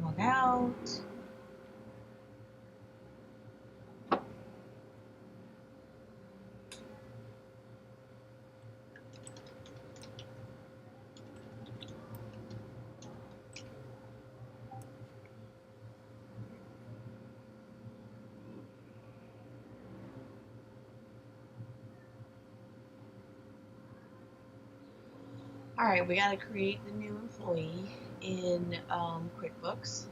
Log out. All right, we got to create the new employee in QuickBooks.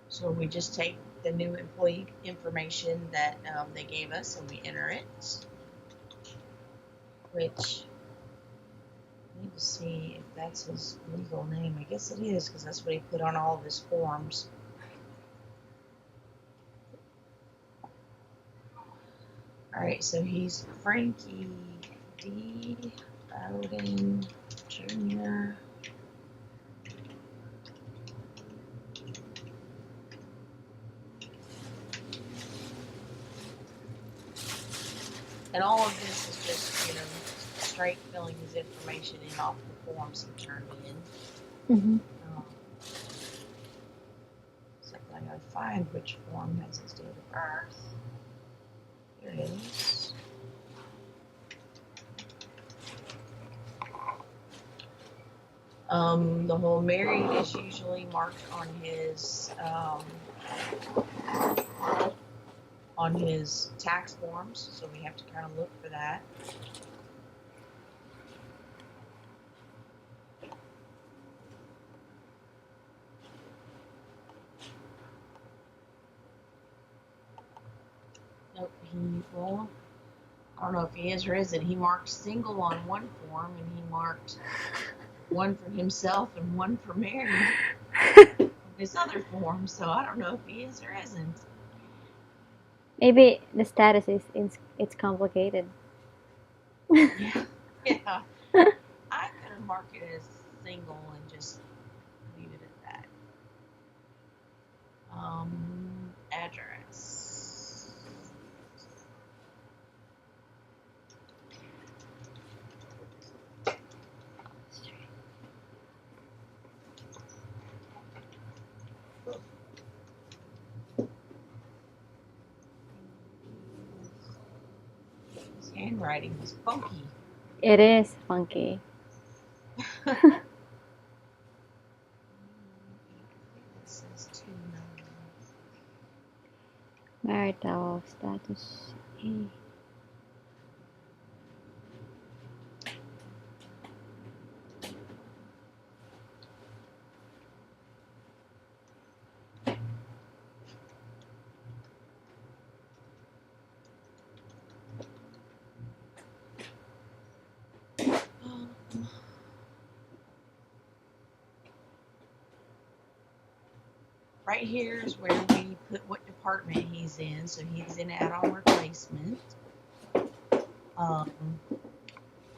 So we just take the new employee information that they gave us and we enter it, which I need to see if that's his legal name. I guess it is because that's what he put on all of his forms. All right, so he's Frankie D. Bowden Jr. And all of this is just, straight filling his information in off the forms he turned in. Mm-hmm. Except I gotta find which form has his date of birth. There it is. The whole married is usually marked on his tax forms, so we have to kind of look for that. Nope, I don't know if he is or isn't. He marked single on one form, and he marked one for himself and one for married on his other form, so I don't know if he is or isn't. Maybe the status is it's complicated. Yeah. I could have marked it as single and just leave it at that. Address. His handwriting is funky. It is funky. Marital status A. Right here is where we put what department he's in. So he's in add-on replacement. It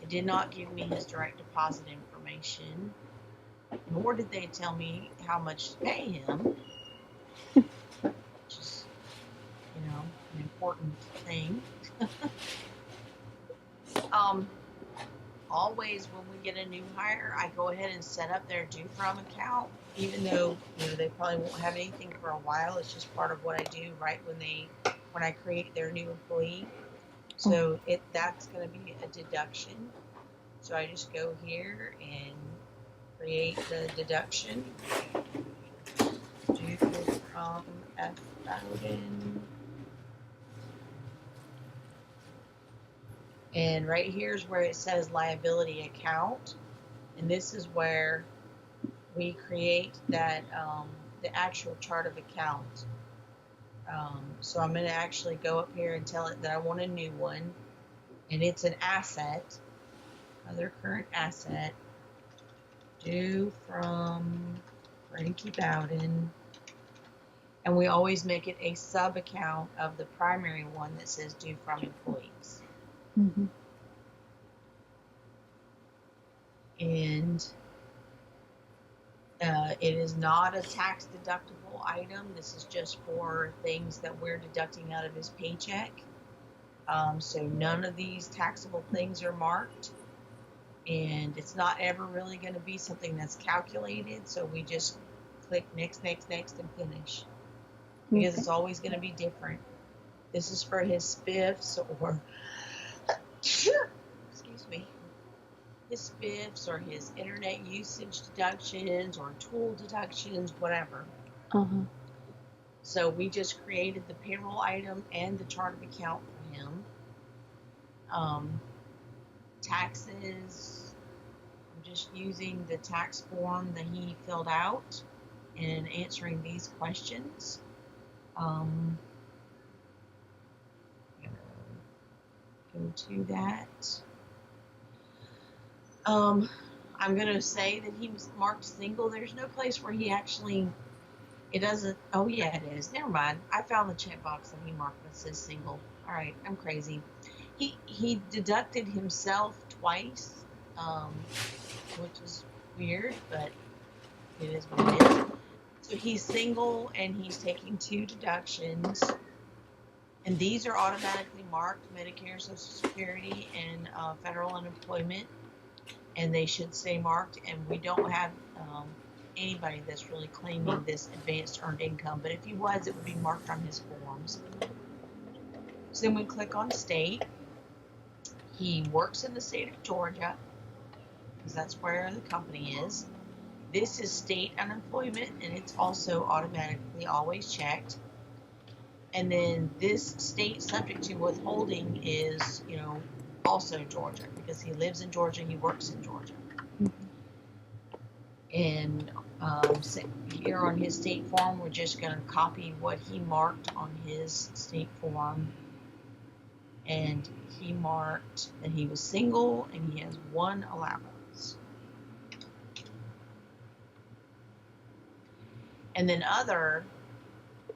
did not give me his direct deposit information, nor did they tell me how much to pay him, which is, an important thing. Always when we get a new hire, I go ahead and set up their due from account, even though they probably won't have anything for a while. It's just part of what I do right when I create their new employee. So that's going to be a deduction. So I just go here and create the deduction. Due from F. Bowden. And right here is where it says liability account. And this is where we create that, the actual chart of account. So I'm going to actually go up here and tell it that I want a new one. And it's an asset, other current asset, due from Frankie Bowden. And we always make it a sub account of the primary one that says due from employees. Mm-hmm. And it is not a tax deductible item. This is just for things that we're deducting out of his paycheck. So none of these taxable things are marked. and it's not ever really going to be something that's calculated. So we just click next, next, next, and finish, because Okay. it's always going to be different. This is for his spiffs or excuse me, his spiffs or his internet usage deductions or tool deductions, whatever. Uh-huh. So we just created the payroll item and the chart of account for him. Um, Taxes, I'm just using the tax form that he filled out and answering these questions. I'm gonna go to that. I'm gonna say that he was marked single. There's no place where he actually. It doesn't. Oh yeah, it is. Never mind. I found the checkbox that he marked that says single. All right, I'm crazy. He deducted himself twice, um, which is weird, but it is what it is. So he's single and he's taking 2 deductions, and these are automatically marked: Medicare, Social Security, and federal unemployment, and they should stay marked. And we don't have anybody that's really claiming this advanced earned income, but if he was, it would be marked on his forms. So then we click on state. He works in the state of Georgia because that's where the company is. This is state unemployment, and it's also automatically always checked. And then this state subject to withholding is, also Georgia, because he lives in Georgia, he works in Georgia. And here on his state form, we're just going to copy what he marked on his state form. And he marked that he was single and he has 1 allowance. And then other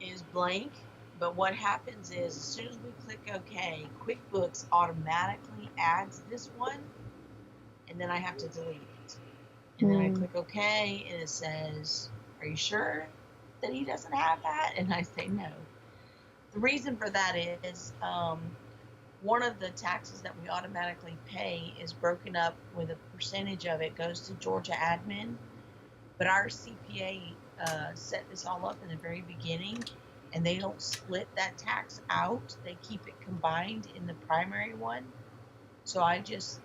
is blank. But what happens is, as soon as we click OK, QuickBooks automatically adds this one, and then I have to delete it. And then I click OK, and it says, "Are you sure that he doesn't have that?" And I say no. The reason for that is one of the taxes that we automatically pay is broken up with a percentage of it goes to Georgia admin, but our CPA set this all up in the very beginning, and they don't split that tax out. They keep it combined in the primary one. So I just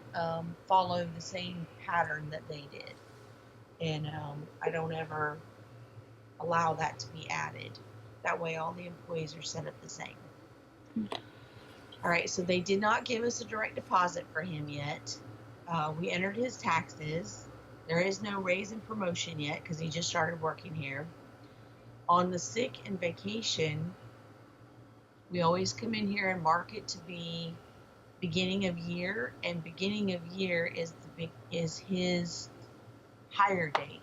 follow the same pattern that they did. And I don't ever allow that to be added. That way all the employees are set up the same. All right, so they did not give us a direct deposit for him yet. We entered his taxes. There is no raise and promotion yet because he just started working here. On the sick and vacation, we always come in here and mark it to be beginning of year, and beginning of year is his hire date,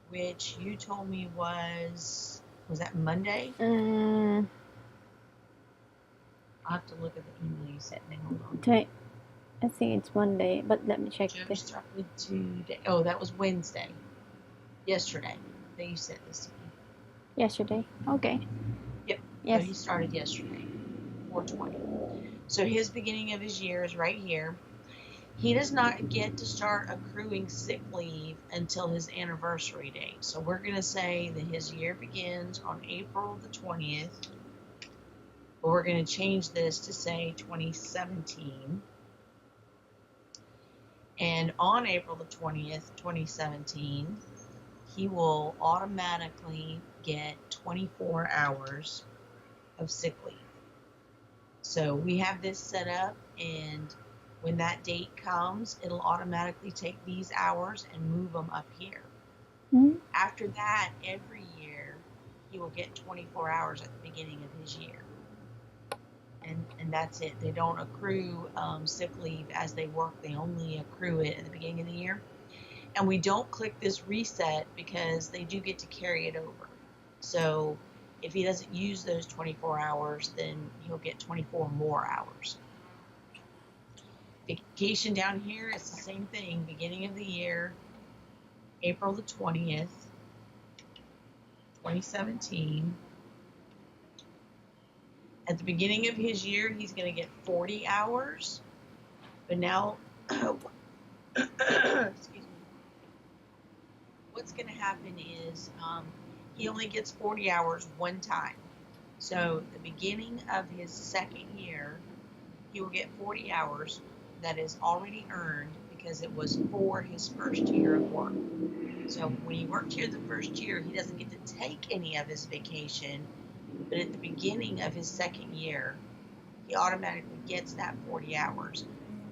which you told me was that Monday? Uh, I'll have to look at the email you sent me. Hold on. I think it's Monday, but let me check. Joe started today. Oh, that was Wednesday. Yesterday. That you sent this to me. Yesterday. Okay. Yep. Yes. So he started yesterday, 4/20. So his beginning of his year is right here. He does not get to start accruing sick leave until his anniversary date. So we're going to say that his year begins on April the 20th. But we're going to change this to say 2017. And on April the 20th, 2017, he will automatically get 24 hours of sick leave. So we have this set up, and when that date comes, it'll automatically take these hours and move them up here. After that, every year, he will get 24 hours at the beginning of his year. And that's it. They don't accrue sick leave as they work. They only accrue it at the beginning of the year. And we don't click this reset because they do get to carry it over. So if he doesn't use those 24 hours, then he'll get 24 more hours. Vacation down here is the same thing. Beginning of the year, April the 20th, 2017. At the beginning of his year, he's going to get 40 hours. But now, excuse me, what's going to happen is he only gets 40 hours one time. So the beginning of his second year, he will get 40 hours that is already earned because it was for his first year of work. So when he worked here the first year, he doesn't get to take any of his vacation, but at the beginning of his second year, he automatically gets that 40 hours.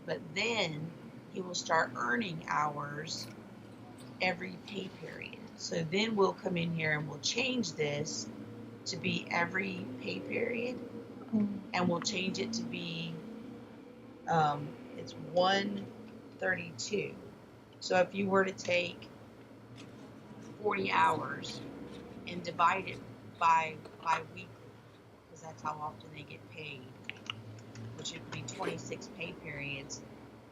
But then he will start earning hours every pay period. So then we'll come in here and we'll change this to be every pay period, and we'll change it to be it's 132. So if you were to take 40 hours and divide it by weekly, because that's how often they get paid, which would be 26 pay periods,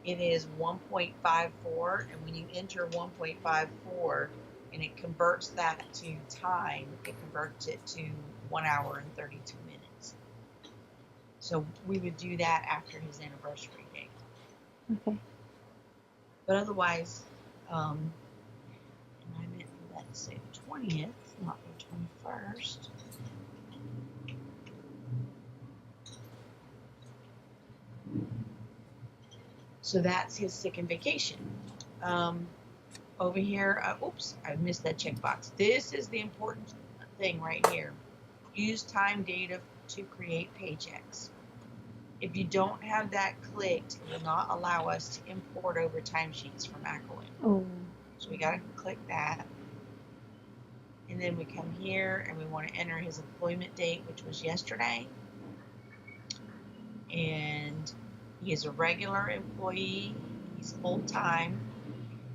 it is 1.54, and when you enter 1.54 and it converts that to time, it converts it to 1 hour and 32 minutes. So we would do that after his anniversary date. Okay. But otherwise, and I meant for that to say the 20th, not the 21st. So that's his sick and vacation. Over here, oops, I missed that checkbox. This is the important thing right here. Use time data to create paychecks. If you don't have that clicked, it will not allow us to import over timesheets from Acowin. Oh. So we got to click that. And then we come here and we want to enter his employment date, which was yesterday. And he is a regular employee. He's full-time.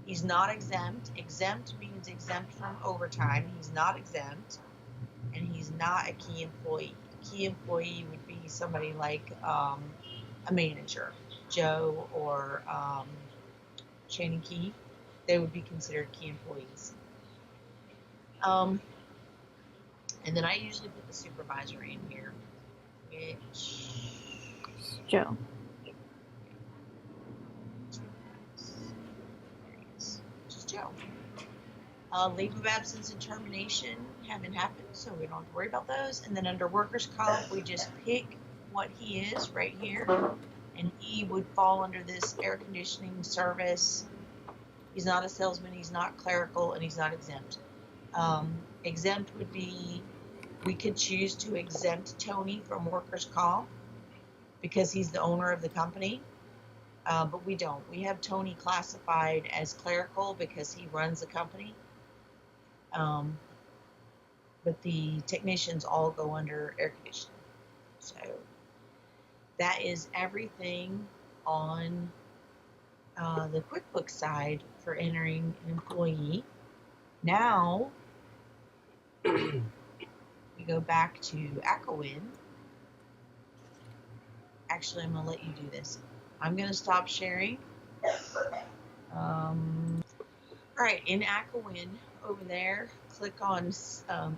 He's not exempt. Exempt means exempt from overtime. He's not exempt. And he's not a key employee. A key employee would be somebody like a manager, Joe or Shannon Key. They would be considered key employees. And then I usually put the supervisor in here, which... Joe. Joe. Leave of absence and termination haven't happened, so we don't have to worry about those. And then under workers' comp, we just pick what he is right here, and he would fall under this air conditioning service. He's not a salesman, he's not clerical, and he's not exempt. Exempt would be, we could choose to exempt Tony from workers' comp because he's the owner of the company. But we don't. We have Tony classified as clerical because he runs the company. But the technicians all go under air conditioning. So that is everything on the QuickBooks side for entering an employee. Now we go back to Acowin. Actually, I'm going to let you do this. I'm going to stop sharing. All right, in Acowin over there, click on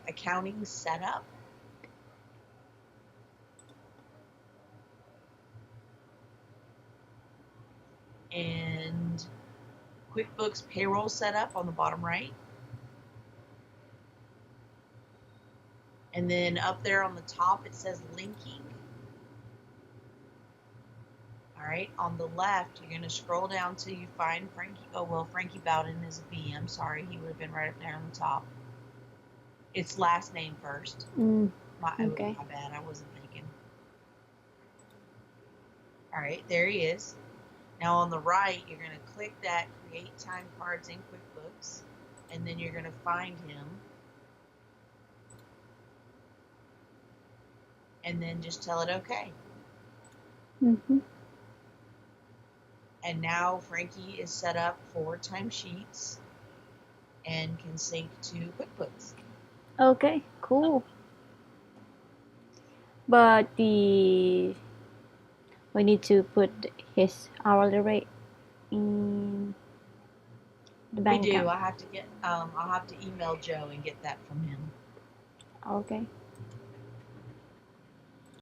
accounting setup. And QuickBooks payroll setup on the bottom right. And then up there on the top, it says linking. All right, on the left, you're going to scroll down till you find Frankie. Oh, well, Frankie Bowden is a B. I'm sorry. He would have been right up there on the top. It's last name first. Okay. My bad. I wasn't thinking. All right, there he is. Now on the right, you're going to click that Create Time Cards in QuickBooks, and then you're going to find him. And then just tell it OK. Mm-hmm. And now Frankie is set up for timesheets and can sync to QuickBooks. Okay, cool. But we need to put his hourly rate in the bank We do. account. I'll have to email Joe and get that from him. Okay.